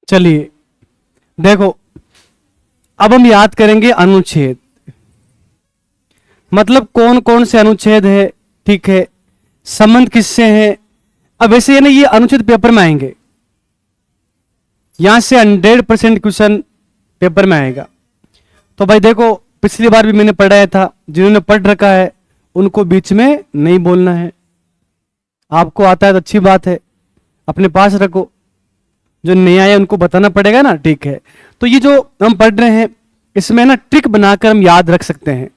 चलिए देखो, अब हम याद करेंगे अनुच्छेद, मतलब कौन कौन से अनुच्छेद है, ठीक है, संबंध किससे है। अब वैसे ये ना, ये अनुच्छेद पेपर में आएंगे, यहां से 100% क्वेश्चन पेपर में आएगा। तो भाई देखो, पिछली बार भी मैंने पढ़ाया था, जिन्होंने पढ़ रखा है उनको बीच में नहीं बोलना है। आपको आता है तो अच्छी बात है, अपने पास रखो, जो नहीं आया उनको बताना पड़ेगा ना, ठीक है। तो ये जो हम पढ़ रहे हैं इसमें ना ट्रिक बनाकर हम याद रख सकते हैं।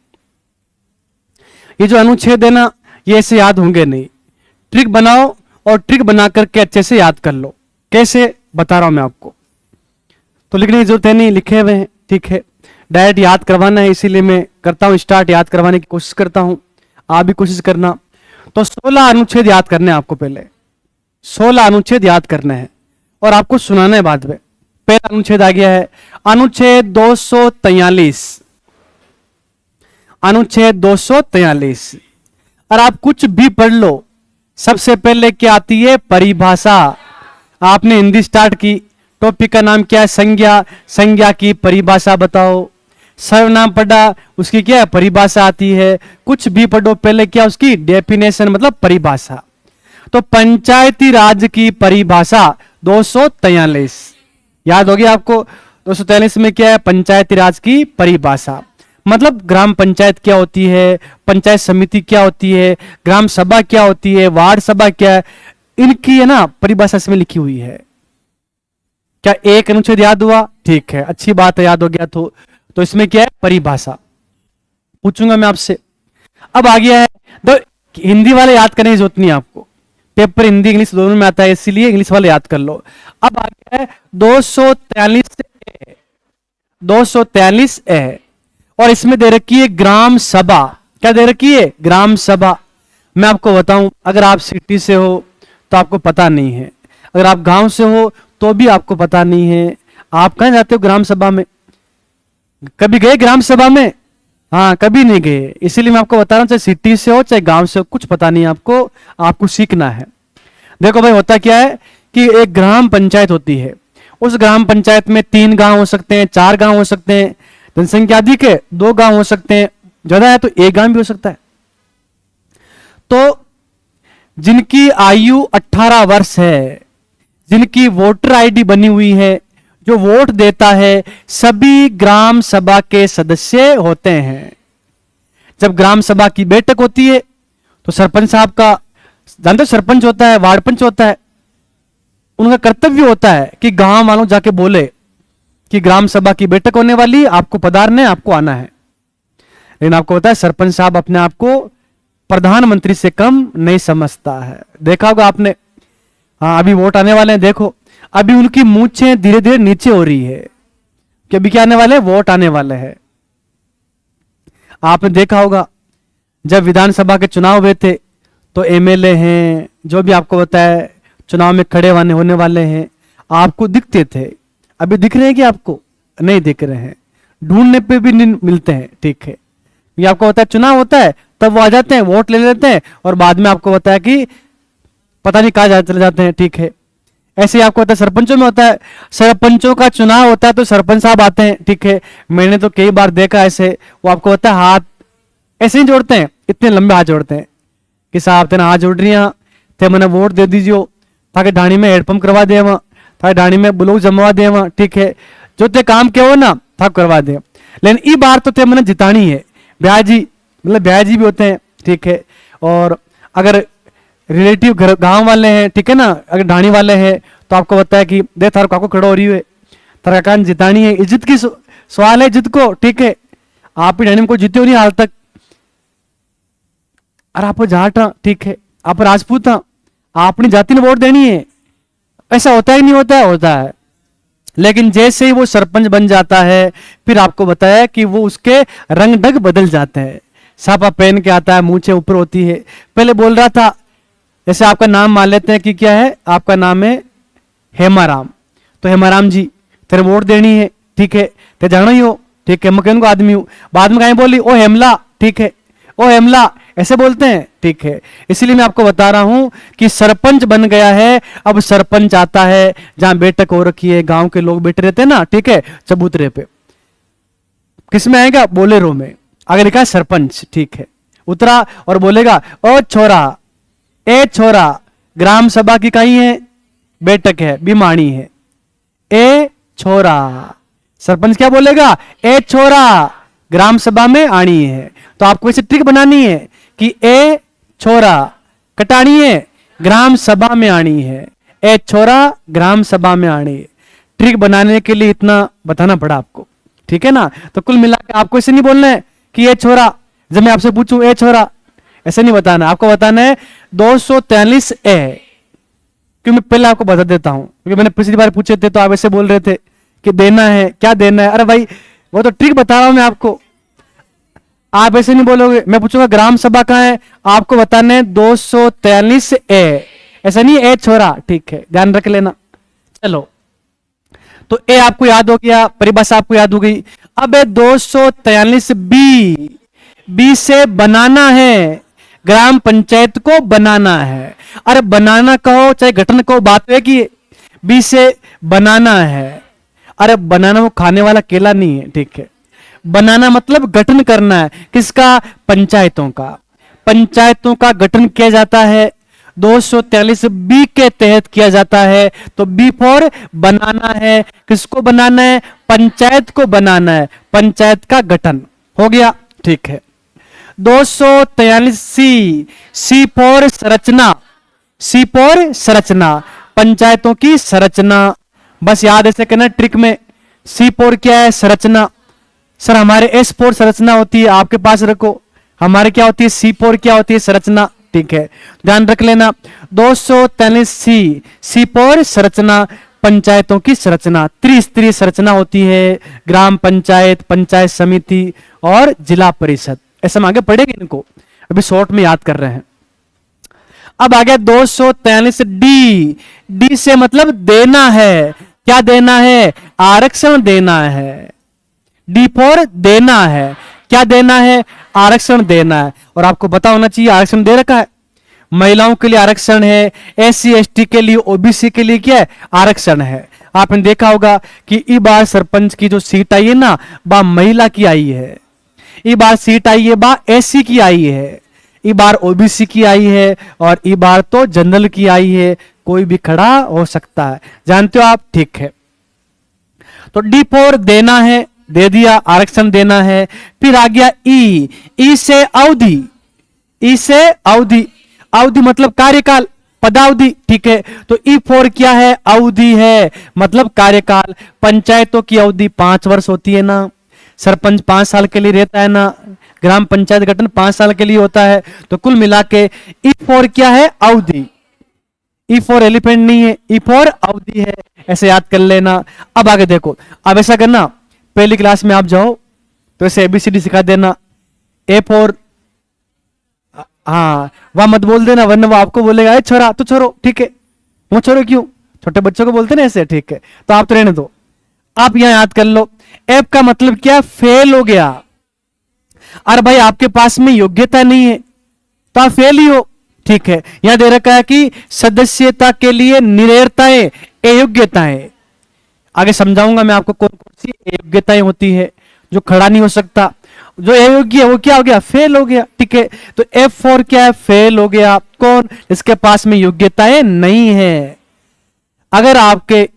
ये जो अनुच्छेद है ना, ये ऐसे याद होंगे नहीं, ट्रिक बनाओ और ट्रिक बना करके अच्छे से याद कर लो। कैसे बता रहा हूं मैं आपको, तो लिखने की जरूरत है नहीं, लिखे हुए हैं, ठीक है। डायरेक्ट याद करवाना है, इसीलिए मैं करता हूं स्टार्ट, याद करवाने की कोशिश करता हूं, आप भी कोशिश करना। तो 16 अनुच्छेद याद करने हैं आपको, पहले 16 अनुच्छेद याद करने हैं और आपको सुनाना है बाद में। पहला अनुच्छेद आ गया है, अनुच्छेद 243, अनुच्छेद 243। और आप कुछ भी पढ़ लो, सबसे पहले क्या आती है, परिभाषा। आपने हिंदी स्टार्ट की, टॉपिक का नाम क्या है, संज्ञा, संज्ञा की परिभाषा बताओ। सर्वनाम पढ़ा, उसकी क्या है, परिभाषा आती है। कुछ भी पढ़ो, पहले क्या उसकी डेफिनेशन, मतलब परिभाषा। तो पंचायती राज की परिभाषा 243 याद होगी आपको। 243 में क्या है, पंचायती राज की परिभाषा, मतलब ग्राम पंचायत क्या होती है, पंचायत समिति क्या होती है, ग्राम सभा क्या होती है, वार्ड सभा क्या है, इनकी है ना परिभाषा इसमें लिखी हुई है। क्या एक अनुच्छेद याद हुआ, ठीक है, अच्छी बात है, याद हो गया तो इसमें क्या है, परिभाषा। पूछूंगा मैं आपसे। अब आ गया है, तो हिंदी वाले याद करने की जरूरत नहीं है आपको, पेपर हिंदी इंग्लिश दोनों में आता है, इसीलिए इंग्लिश वाले याद कर लो। अब आ गया है 243 ए, और इसमें दे रखी है ग्राम सभा। क्या दे रखी है, ग्राम सभा। मैं आपको बताऊं, अगर आप सिटी से हो तो आपको पता नहीं है, अगर आप गांव से हो तो भी आपको पता नहीं है। आप कहां जाते हो ग्राम सभा में, कभी गए ग्राम सभा में? हाँ, कभी नहीं गए, इसीलिए मैं आपको बता रहा हूं, चाहे सिटी से हो चाहे गांव से हो, कुछ पता नहीं आपको, आपको सीखना है। देखो भाई, होता क्या है कि एक ग्राम पंचायत होती है, उस ग्राम पंचायत में 3 गांव हो सकते हैं, 4 गांव हो सकते हैं, जनसंख्या अधिक है 2 गांव हो सकते हैं, ज्यादा है तो 1 गांव भी हो सकता है। तो जिनकी आयु 18 वर्ष है, जिनकी वोटर आईडी बनी हुई है, जो वोट देता है, सभी ग्राम सभा के सदस्य होते हैं। जब ग्राम सभा की बैठक होती है तो सरपंच साहब का, जानते हो सरपंच होता है, वार्ड पंच होता है, उनका कर्तव्य होता है कि गांव वालों जाके बोले कि ग्राम सभा की बैठक होने वाली, आपको पधारना है, आपको आना है। लेकिन आपको पता है सरपंच साहब अपने आप को प्रधानमंत्री से कम नहीं समझता है, देखा होगा आपने। हाँ, अभी वोट आने वाले हैं, देखो अभी उनकी मूंछें धीरे धीरे नीचे हो रही है कि अभी क्या आने वाले हैं, वोट आने वाले हैं। आपने देखा होगा जब विधानसभा के चुनाव हुए थे तो एमएलए हैं, जो भी आपको बताया चुनाव में खड़े होने वाले हैं, आपको दिखते थे। अभी दिख रहे हैं कि आपको नहीं दिख रहे हैं, ढूंढने पे भी नहीं मिलते हैं, ठीक है। ये आपको बताया चुनाव होता है तब वो आ जाते हैं, वोट ले लेते हैं, और बाद में आपको बताया कि पता नहीं कहां चले जाते हैं, ठीक है। ऐसे ही आपको होता है सरपंचों में होता है, सरपंचों का चुनाव होता है तो सरपंच साहब आते हैं, ठीक है। मैंने तो कई बार देखा ऐसे, वो आपको होता है हाथ ऐसे ही जोड़ते हैं, इतने लंबे हाथ जोड़ते हैं कि साहब तेना हाथ जोड़ रही हैं, थे मैंने वोट दे दीजिए, ताकि ढाणी में हेडपंप करवा दे वहां, ताकि ढाणी में ब्लॉक जमवा दे वहां, ठीक है। जो ते काम के हो ना था करवा दे। लेकिन ई बार तो थे मैंने जितानी है, ब्याजी, मतलब ब्याजी भी होते हैं, ठीक है। और अगर रिलेटिव गांव वाले हैं, ठीक है ना, अगर ढाणी वाले हैं तो आपको बताया कि दे थार काको खड़ो हो रही है, थारा कान जितानी है, इज्जत की सवाल है, इज्जत को, ठीक है। आप ही ढाणी में कोई जीते हो नहीं हाल तक, अरे आप जाट, ठीक है, आप राजपूत, अपनी जाति ने वोट देनी है, ऐसा होता ही नहीं होता है, होता है। लेकिन जैसे ही वो सरपंच बन जाता है, फिर आपको बताया कि वो उसके रंग ढंग बदल जाते हैं, सापा पहन के आता है, मूछें ऊपर होती है। पहले बोल रहा था, जैसे आपका नाम मान लेते हैं कि क्या है, आपका नाम है हेमाराम, तो हेमाराम जी तेरे वोट देनी है, ठीक है, ते जानो ही हो, ठीक है, मैं कहूँ आदमी हूं। बाद में कहीं बोली ओ हेमला, ठीक है, ओ हेमला ऐसे बोलते हैं, ठीक है। इसीलिए मैं आपको बता रहा हूं कि सरपंच बन गया है। अब सरपंच आता है जहां बैठक हो रखी है, गांव के लोग बैठे रहते हैं ना, ठीक है, चबूतरे पे। किस में आएगा? बोलेरो में। आगे लिखा है सरपंच, ठीक है। उतरा और बोलेगा, ओ छोरा, ए छोरा, ग्राम सभा की कहीं है, बैठक है, बीमाणी है, ए छोरा। सरपंच क्या बोलेगा? ए छोरा, ग्राम सभा में आनी है। तो आपको इसे ट्रिक बनानी है कि ए छोरा कटानी है, ग्राम सभा में आनी है, ए छोरा ग्राम सभा में आनी है। ट्रिक बनाने के लिए इतना बताना पड़ा आपको, ठीक है ना। तो कुल मिलाकर आपको इसे नहीं बोलना है कि ए छोरा, जब मैं आपसे पूछूं ए छोरा, ऐसे नहीं बताना। आपको बताना है 243 ए। क्यों? मैं पहले आपको बता देता हूं, क्योंकि मैंने पिछली बार पूछे थे तो आप ऐसे बोल रहे थे कि देना है, क्या देना है। अरे भाई वो तो ट्रिक बता रहा हूं मैं आपको, आप ऐसे नहीं बोलोगे। मैं पूछूंगा ग्राम सभा कहां है, आपको बताना है 243 ए, ऐसा नहीं ए छोरा, ठीक है, ध्यान रख लेना। चलो, तो ए आपको याद हो गया, परिभाषा आपको याद हो गई। अब है 243 बी। बी से बनाना है, ग्राम पंचायत को बनाना है। अरे बनाना कहो चाहे गठन कहो, बात है कि बी से बनाना है। अरे बनाना वो खाने वाला केला नहीं है, ठीक है। बनाना मतलब गठन करना है, किसका? पंचायतों का। पंचायतों का गठन किया जाता है 243 बी के तहत किया जाता है। तो बी फॉर बनाना है, किसको बनाना है? पंचायत को बनाना है, पंचायत का गठन हो गया, ठीक है। 243 सी। सी फॉर संरचना, सी फॉर संरचना, पंचायतों की संरचना। बस याद ऐसे करना ट्रिक में, सी फॉर क्या है? संरचना। सर हमारे एस फॉर संरचना होती है, आपके पास रखो। हमारे क्या होती है? सी फॉर क्या होती है? संरचना, ठीक है, ध्यान रख लेना। 243 सी। सी फॉर संरचना, पंचायतों की संरचना। त्रिस्तरीय संरचना होती है, ग्राम पंचायत, पंचायत समिति और जिला परिषद। ऐसे हम आगे पढ़ेंगे इनको, अभी शॉर्ट में याद कर रहे हैं। अब आ गया 243 डी। डी से मतलब देना है, क्या देना है? आरक्षण देना है। डी फॉर देना है, क्या देना है? आरक्षण देना है। और आपको पता होना चाहिए आरक्षण दे रखा है, महिलाओं के लिए आरक्षण है, एससी एसटी के लिए, ओबीसी के लिए क्या है? आरक्षण है। आपने देखा होगा कि इस बार सरपंच की जो सीट आई है ना, बा महिला की आई है। इस बार सीट आई है बा एससी की आई है, इस बार ओबीसी की आई है, और इस बार तो जनरल की आई है। कोई भी खड़ा हो सकता है, जानते हो आप, ठीक है। तो डी फॉर देना है, दे दिया, आरक्षण देना है। फिर आ गया ई। ई से अवधि। ई से अवधि, अवधि मतलब कार्यकाल, पदावधि, ठीक है। तो ई फॉर क्या है? अवधि है, मतलब कार्यकाल। पंचायतों की अवधि 5 वर्ष होती है ना, सरपंच 5 साल के लिए रहता है ना, ग्राम पंचायत गठन 5 साल के लिए होता है। तो कुल मिला के ई फॉर क्या है? अवधि। ई फॉर एलिफेंट नहीं है, ई फॉर अवधि है, ऐसे याद कर लेना। अब आगे देखो, अब ऐसा करना, पहली क्लास में आप जाओ तो ऐसे एबीसीडी सिखा देना। ए फॉर, हाँ वह मत बोल देना, वरना वो आपको बोलेगा ए छोरा, तो छोरो, ठीक है। वो छोरो क्यों? छोटे बच्चों को बोलते ना ऐसे, ठीक है। तो आप तो रहने दो, आप यहां याद कर लो। एफ का मतलब क्या? फेल हो गया। अरे भाई आपके पास में योग्यता नहीं है तो आप फेल ही हो, ठीक है। यहां दे रखा है कि सदस्यता के लिए निरर्हताएं, अयोग्यताएं। आगे समझाऊंगा मैं आपको कौन कौन सी अयोग्यताएं होती है, जो खड़ा नहीं हो सकता। जो अयोग्य है वो क्या हो गया? फेल हो गया, ठीक है। तो एफ फॉर क्या है? फेल हो गया। कौन? इसके पास में योग्यताएं नहीं है। अगर आपके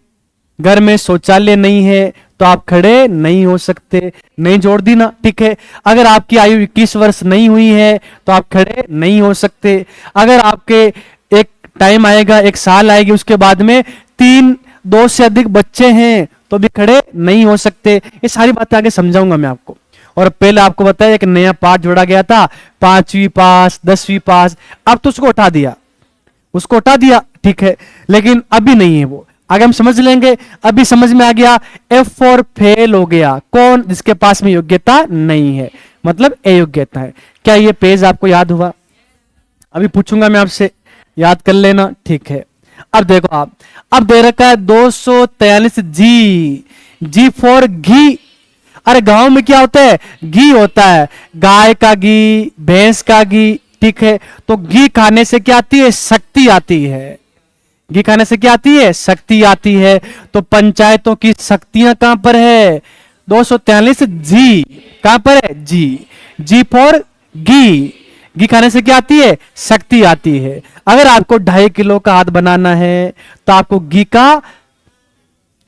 घर में शौचालय नहीं है तो आप खड़े नहीं हो सकते, नहीं जोड़ दी ना, ठीक है। अगर आपकी आयु 21 वर्ष नहीं हुई है तो आप खड़े नहीं हो सकते। अगर आपके एक टाइम आएगा, एक साल आएगी, उसके बाद में 2 से अधिक बच्चे हैं तो भी खड़े नहीं हो सकते। ये सारी बातें आगे समझाऊंगा मैं आपको। और पहले आपको बताया एक नया पाठ जोड़ा गया था, 5वीं पास, 10वीं पास, अब तो उसको हटा दिया, उसको हटा दिया, ठीक है। लेकिन अभी नहीं है वो, आगे हम समझ लेंगे। अभी समझ में आ गया, एफ फॉर फेल हो गया। कौन? जिसके पास में योग्यता नहीं है, मतलब अयोग्यता है। क्या ये पेज आपको याद हुआ? अभी पूछूंगा मैं आपसे, याद कर लेना, ठीक है। अब देखो आप, अब दे रखा है 243 जी। जी फॉर घी। अरे गांव में क्या होता है? घी होता है, गाय का घी, भैंस का घी, ठीक है। तो घी खाने से क्या आती है? शक्ति आती है। घी खाने से क्या आती है? शक्ति आती है। तो पंचायतों की शक्तियां कहां पर है? 243 जी कहां पर है? जी। जी फॉर घी। घी खाने से क्या आती है? शक्ति आती है। अगर आपको 2.5 किलो का हाथ बनाना है तो आपको घी का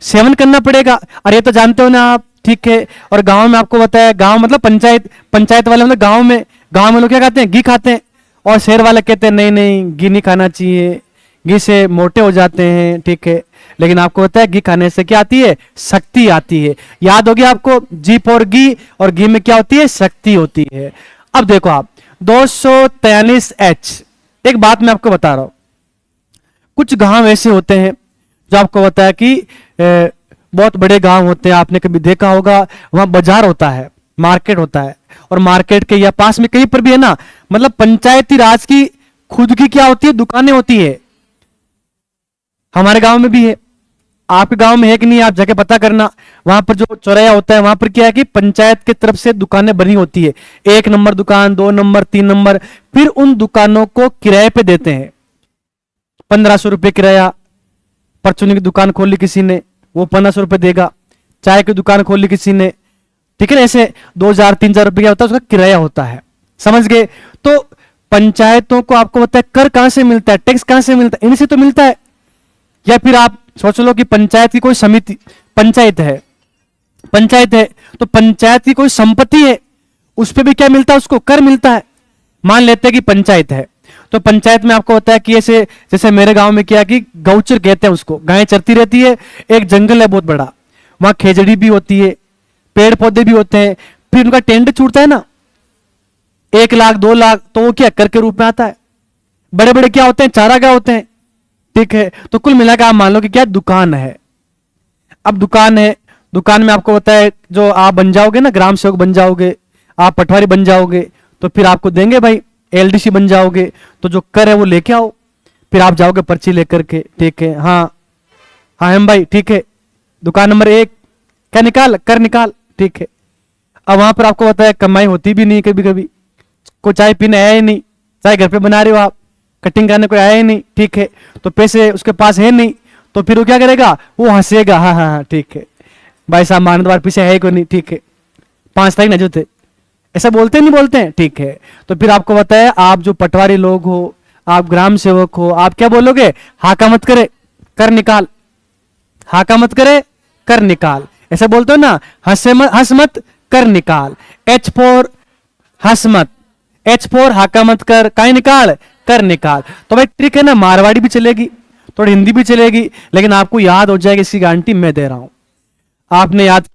सेवन करना पड़ेगा। और ये तो जानते हो ना आप, ठीक है। और गांव में आपको बताया, गांव मतलब पंचायत, पंचायत वाले मतलब गांव में लोग क्या खाते हैं? घी खाते हैं। और शहर वाले कहते हैं नहीं नहीं घी नहीं खाना चाहिए, घी से मोटे हो जाते हैं, ठीक है। लेकिन आपको पता है घी खाने से क्या आती है? शक्ति आती है। याद होगी आपको, जी फॉर घी, और घी में क्या होती है? शक्ति होती है। अब देखो आप 243H। एक बात मैं आपको बता रहा हूं, कुछ गांव ऐसे होते हैं जो आपको पता है कि बहुत बड़े गांव होते हैं, आपने कभी देखा होगा, वहां बाजार होता है, मार्केट होता है, और मार्केट के या पास में कहीं पर भी है ना, मतलब पंचायती राज की खुद की क्या होती है? दुकानें होती है। हमारे गांव में भी है, आपके गांव में है कि नहीं? आप जाके पता करना। वहां पर जो चौराया होता है वहां पर क्या है कि पंचायत की तरफ से दुकानें बनी होती है, 1 नंबर दुकान, 2 नंबर, 3 नंबर। फिर उन दुकानों को किराए पे देते हैं। 1500 रुपये किराया। परचूनी की दुकान खोल ली किसी ने, वो 1500 रुपये देगा। चाय की दुकान खोल ली किसी ने, ठीक है ना, ऐसे 2000-3000 रुपये क्या होता है? उसका किराया होता है। समझ गए? तो पंचायतों को आपको पता है कर कहां से मिलता है? टैक्स कहां से मिलता है? इनसे तो मिलता है। या फिर आप सोच लो कि पंचायत की कोई समिति, पंचायत है तो पंचायत की कोई संपत्ति है, उस पर भी क्या मिलता है? उसको कर मिलता है। मान लेते हैं कि पंचायत है, तो पंचायत में आपको होता है कि ऐसे, जैसे मेरे गांव में क्या कि गौचर कहते हैं उसको, गायें चरती रहती है, एक जंगल है बहुत बड़ा, वहां खेजड़ी भी होती है, पेड़ पौधे भी होते हैं। फिर उनका टेंट छूटता है ना, 1 लाख 2 लाख, तो वो क्या कर के रूप में आता है। बड़े बड़े क्या होते हैं? चारागाह होते हैं, ठीक है। तो कुल मिलाकर आप मान लो कि क्या दुकान है। अब दुकान है, दुकान में आपको होता है, जो आप बन जाओगे ना, ग्राम सेवक बन जाओगे, आप पटवारी बन जाओगे, तो फिर आपको देंगे भाई, एलडीसी बन जाओगे, तो जो कर है वो लेके आओ। फिर आप जाओगे पर्ची लेकर के, ठीक है। हाँ हाँ हम भाई, ठीक है, दुकान नंबर 1 क्या निकाल? कर निकाल, ठीक है। अब वहां पर आपको पता है कमाई होती भी नहीं, कभी कभी कोई चाय पीने आया ही नहीं, चाय घर पे बना रहे हो आप, कटिंग करने कोई आया ही नहीं, ठीक है। तो पैसे उसके पास है नहीं, तो फिर वो क्या करेगा? वो हंसेगा, हाँ हाँ हाँ ठीक है भाई साहब, मान द्वार पीछे है कोई नहीं, ठीक है, 5 तारीख न जो थे, ऐसा बोलते नहीं बोलते हैं, ठीक है। तो फिर आपको बताया, आप जो पटवारी लोग हो, आप ग्राम सेवक हो, आप क्या बोलोगे? हाका मत करे, कर निकाल। हाका मत करे, कर निकाल, ऐसा बोलते हो ना। हंस मत, कर निकाल। H फॉर हंस मत, H फॉर हाका मत कर, काई निकाल, कर निकाल। तो भाई ट्रिक है ना, मारवाड़ी भी चलेगी, थोड़ी हिंदी भी चलेगी, लेकिन आपको याद हो जाएगी, इसकी गारंटी मैं दे रहा हूं। आपने याद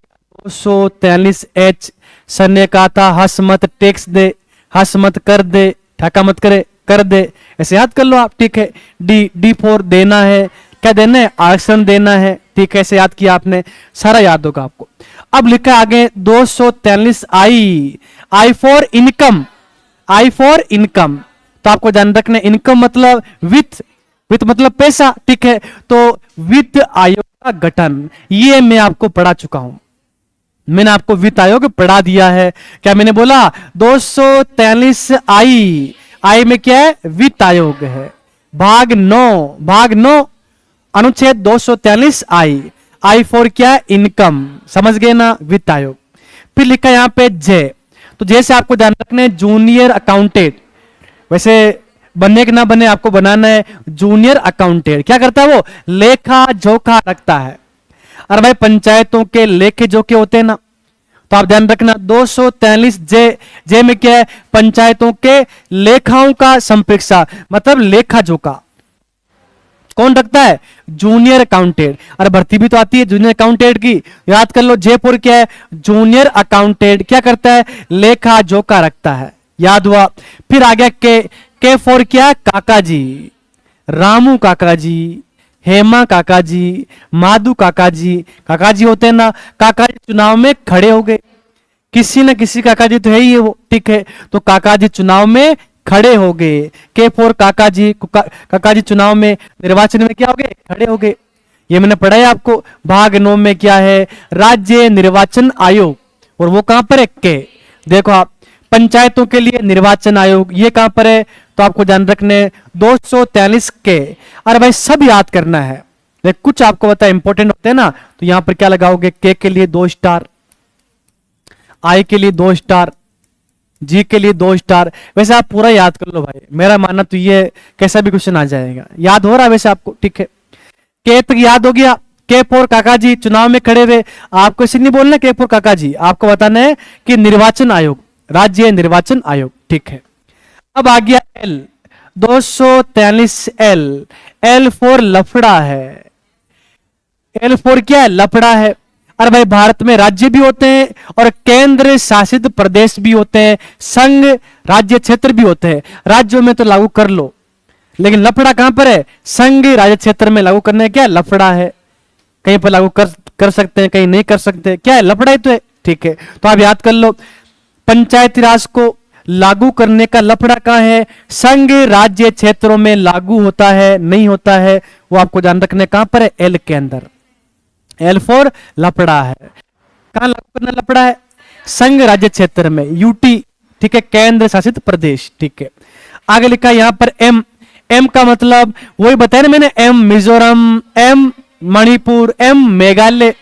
243H, सर ने कहा था हंस मत टैक्स दे, हंस मत कर दे, ठाका मत करे कर दे, ऐसे याद कर लो आप, ठीक है। डी फॉर देना है, क्या देना है? आरक्षण देना है, ठीक है, ऐसे याद किया आपने, सारा याद होगा आपको। अब लिखा है आगे 243I, I for income, I for income. तो आपको ध्यान रखना, इनकम मतलब वित्त, वित्त मतलब पैसा, ठीक है। तो वित्त आयोग का गठन, ये मैं आपको पढ़ा चुका हूं, मैंने आपको वित्त आयोग पढ़ा दिया है। क्या मैंने बोला? 243I, आई में क्या है? वित्त आयोग है। भाग 9 अनुच्छेद 243I, आई फॉर क्या? इनकम, समझ गए ना? वित्त आयोग। फिर लिखा यहां पे जे, तो जैसे आपको ध्यान रखना है, जूनियर अकाउंटेंट, वैसे बनने के ना बने, आपको बनाना है जूनियर अकाउंटेंट। क्या करता है वो? लेखा जोखा रखता है। अरे भाई पंचायतों के लेखे जोखे होते हैं ना, तो आप ध्यान रखना 243 जे में क्या है? पंचायतों के लेखाओं का संप्रेक्षा, मतलब लेखा जोखा कौन रखता है? Junior accountant. अरे भर्ती भी तो आती है जूनियर अकाउंटेंट की, याद कर लो। जयपुर क्या है? जूनियर अकाउंटेंट क्या करता है? लेखा जोखा रखता है, याद हुआ। फिर आ गया के फॉर क्या? काका जी, रामू काका जी, हेमा काका जी, माधु काका जी। काका जी होते हैं ना, काका जी चुनाव में खड़े हो गए, किसी ना किसी काका जी तो है ही है वो, ठीक है। तो काका जी चुनाव में खड़े हो गए, के फॉर काका जी, काका जी चुनाव में, निर्वाचन में क्या हो गए? खड़े हो गए। ये मैंने पढ़ा है आपको। भाग 9 में क्या है? राज्य निर्वाचन आयोग, और वो कहां पर है? के। देखो आप, पंचायतों के लिए निर्वाचन आयोग, ये कहां पर है? तो आपको ध्यान रखने 243 के। अरे भाई सब याद करना है, लेकिन कुछ आपको पता है इंपॉर्टेंट होते हैं ना, तो यहां पर क्या लगाओगे? के लिए 2 स्टार, आई के लिए 2 स्टार, जी के लिए 2 स्टार। वैसे आप पूरा याद कर लो भाई, मेरा मानना तो ये कैसा भी क्वेश्चन आ जाएगा। याद हो रहा है वैसे आपको? ठीक है, के तक याद हो गया। के फोर काका जी चुनाव में खड़े हुए, आपको इसे नहीं बोलना के फोर काका जी, आपको बताना है कि निर्वाचन आयोग, राज्य निर्वाचन आयोग। ठीक है, अब आ गया एल, 243 एल। एल फोर लफड़ा है। एल फोर क्या है? लफड़ा है। अरे भाई भारत में राज्य भी होते हैं और केंद्र शासित प्रदेश भी होते हैं, संघ राज्य क्षेत्र भी होते हैं। राज्यों में तो लागू कर लो, लेकिन लफड़ा कहां पर है? संघ राज्य क्षेत्र में लागू करने क्या लफड़ा है? कहीं पर लागू कर सकते हैं, कहीं नहीं कर सकते, क्या है? लफड़ा ही तो है। ठीक है, तो आप याद कर लो, पंचायती राज को लागू करने का लफड़ा कहां है? संघ राज्य क्षेत्रों में लागू होता है, नहीं होता है, वो आपको ध्यान रखने कहां पर है? एल के अंदर। एल फोर लफड़ा है। कहां लागू करना लफड़ा है? संघ राज्य क्षेत्र में, यूटी। ठीक है, केंद्र शासित प्रदेश। ठीक है, आगे लिखा है यहां पर एम। एम का मतलब वही बताया ना मैंने, M Mizoram, M Manipur, M Meghalaya,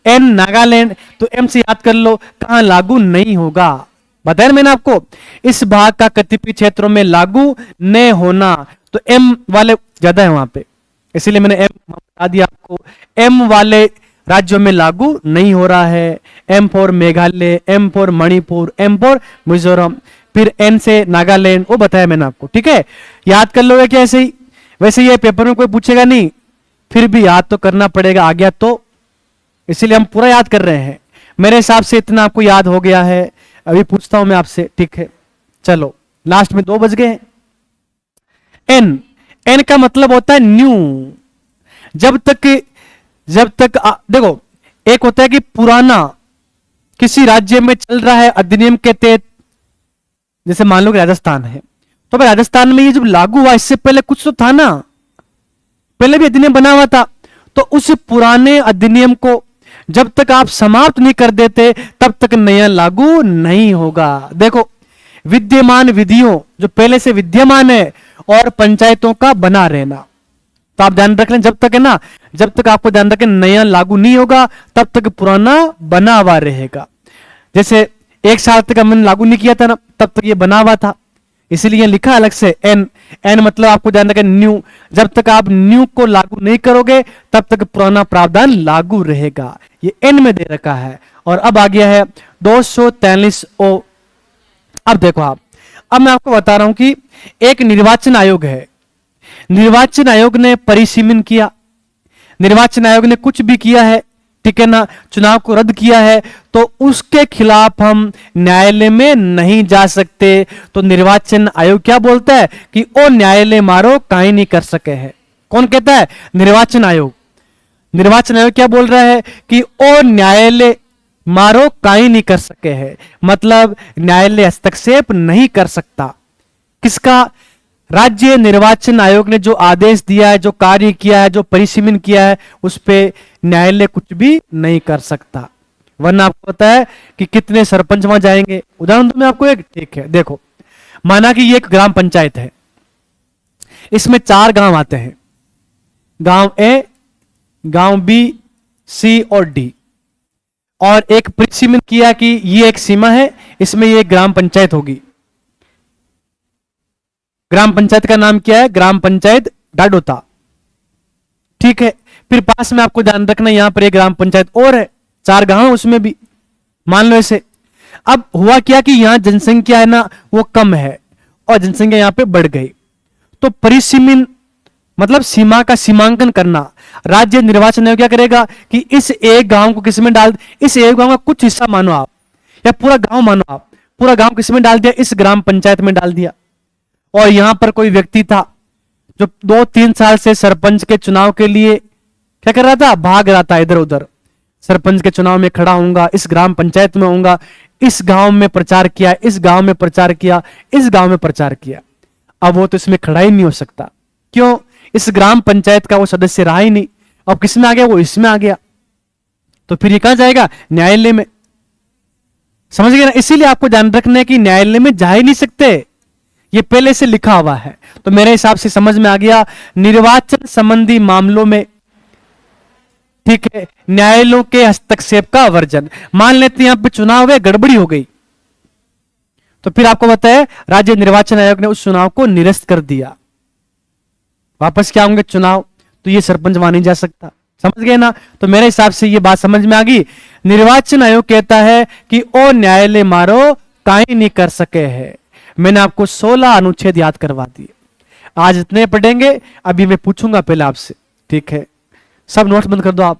N Nagaland. तो एम से याद कर लो कहां लागू नहीं होगा, बताया ना मैंने आपको, इस भाग का कतिपय क्षेत्रों में लागू न होना। तो एम वाले ज्यादा है वहां पे, इसीलिए मैंने एम बता दिया आपको। एम वाले राज्यों में लागू नहीं हो रहा है। M for Meghalaya, M for Manipur, M for Mizoram, फिर एन से नागालैंड, वो बताया मैंने आपको। ठीक है, याद कर लोगे क्या ऐसे ही? वैसे ये पेपर में कोई पूछेगा नहीं, फिर भी याद तो करना पड़ेगा, आ गया तो, इसीलिए हम पूरा याद कर रहे हैं। मेरे हिसाब से इतना आपको याद हो गया है। अभी पूछता हूं मैं आपसे। ठीक है, चलो लास्ट में 2 बज गए हैं। एन, एन का मतलब होता है न्यू। जब तक देखो, एक होता है कि पुराना किसी राज्य में चल रहा है अधिनियम के तहत, जैसे मान लो कि राजस्थान है, तो भाई राजस्थान में ये जब लागू हुआ, इससे पहले कुछ तो था ना, पहले भी अधिनियम बना हुआ था। तो उस पुराने अधिनियम को जब तक आप समाप्त नहीं कर देते, तब तक नया लागू नहीं होगा। देखो, विद्यमान विधियों जो पहले से विद्यमान है और पंचायतों का बना रहना, तो आप ध्यान रख लें, जब तक है ना, जब तक आपको ध्यान रखें नया लागू नहीं होगा, तब तक पुराना बना हुआ रहेगा। जैसे 1 साल तक हमने लागू नहीं किया था ना, तब तक ये बना हुआ था, इसीलिए लिखा अलग से एन। एन मतलब आपको ध्यान रखें न्यू, जब तक आप न्यू को लागू नहीं करोगे तब तक पुराना प्रावधान लागू रहेगा। ये एन में दे रखा है। और अब आ गया है 243 ओ। अब देखो आप, अब मैं आपको बता रहा हूं कि एक निर्वाचन आयोग है, निर्वाचन आयोग ने परिसीमन किया, निर्वाचन आयोग ने कुछ भी किया है, ठीक है ना, चुनाव को रद्द किया है, तो उसके खिलाफ हम न्यायालय में नहीं जा सकते। तो निर्वाचन आयोग क्या बोलता है कि ओ न्यायालय मारो काहे नहीं कर सके है। कौन कहता है? निर्वाचन आयोग। निर्वाचन आयोग क्या बोल रहा है कि ओ न्यायालय मारो काहे नहीं कर सके है, मतलब न्यायालय हस्तक्षेप नहीं कर सकता। किसका? राज्य निर्वाचन आयोग ने जो आदेश दिया है, जो कार्य किया है, जो परिसीमन किया है, उस पे न्यायालय कुछ भी नहीं कर सकता। वरना आपको पता है कि कितने सरपंच वहां जाएंगे। उदाहरण दूं मैं आपको एक, ठीक है, देखो, माना कि ये एक ग्राम पंचायत है, इसमें 4 गांव आते हैं, गांव ए, गांव बी, सी और डी, और एक परिसीमन किया कि ये एक सीमा है, इसमें ये ग्राम पंचायत होगी। ग्राम पंचायत का नाम क्या है? ग्राम पंचायत डाडोता। ठीक है, फिर पास में आपको ध्यान रखना यहां पर एक ग्राम पंचायत और है, 4 गांव उसमें भी, मान लो ऐसे। अब हुआ क्या कि यहां जनसंख्या है ना वो कम है और जनसंख्या यहां पे बढ़ गई, तो परिसीमन मतलब सीमा का सीमांकन करना। राज्य निर्वाचन आयोग क्या करेगा कि इस एक गांव को किस में डाल, इस एक गांव का कुछ हिस्सा मानो आप, या पूरा गांव मानो आप, पूरा गांव किस में डाल दिया? इस ग्राम पंचायत में डाल दिया। और यहां पर कोई व्यक्ति था जो 2-3 साल से सरपंच के चुनाव के लिए क्या कर रहा था? भाग रहा था इधर उधर, सरपंच के चुनाव में खड़ा होऊंगा, इस ग्राम पंचायत में होऊंगा, इस गांव में प्रचार किया, इस गांव में प्रचार किया, इस गांव में प्रचार किया। अब वो तो इसमें खड़ा ही नहीं हो सकता। क्यों? इस ग्राम पंचायत का वो सदस्य रहा ही नहीं। अब किसमें आ गया? वो इसमें आ गया। तो फिर ये कहां जाएगा? न्यायालय में। समझ गए ना? इसीलिए आपको ध्यान रखना है कि न्यायालय में जा ही नहीं सकते, ये पहले से लिखा हुआ है। तो मेरे हिसाब से समझ में आ गया निर्वाचन संबंधी मामलों में, ठीक है, न्यायालयों के हस्तक्षेप का वर्जन। मान लेते हैं यहां पे चुनाव है, गड़बड़ी हो गई, तो फिर आपको पता है राज्य निर्वाचन आयोग ने उस चुनाव को निरस्त कर दिया, वापस क्या होंगे चुनाव, तो ये सरपंच वहां नहीं जा सकता। समझ गए ना? तो मेरे हिसाब से ये बात समझ में आ गई। निर्वाचन आयोग कहता है कि ओ न्यायालय मारो काई नहीं कर सके है। मैंने आपको 16 अनुच्छेद याद करवा दिए, आज इतने पढ़ेंगे, अभी मैं पूछूंगा पहले आपसे, ठीक है? सब नोट्स बंद कर दो आप।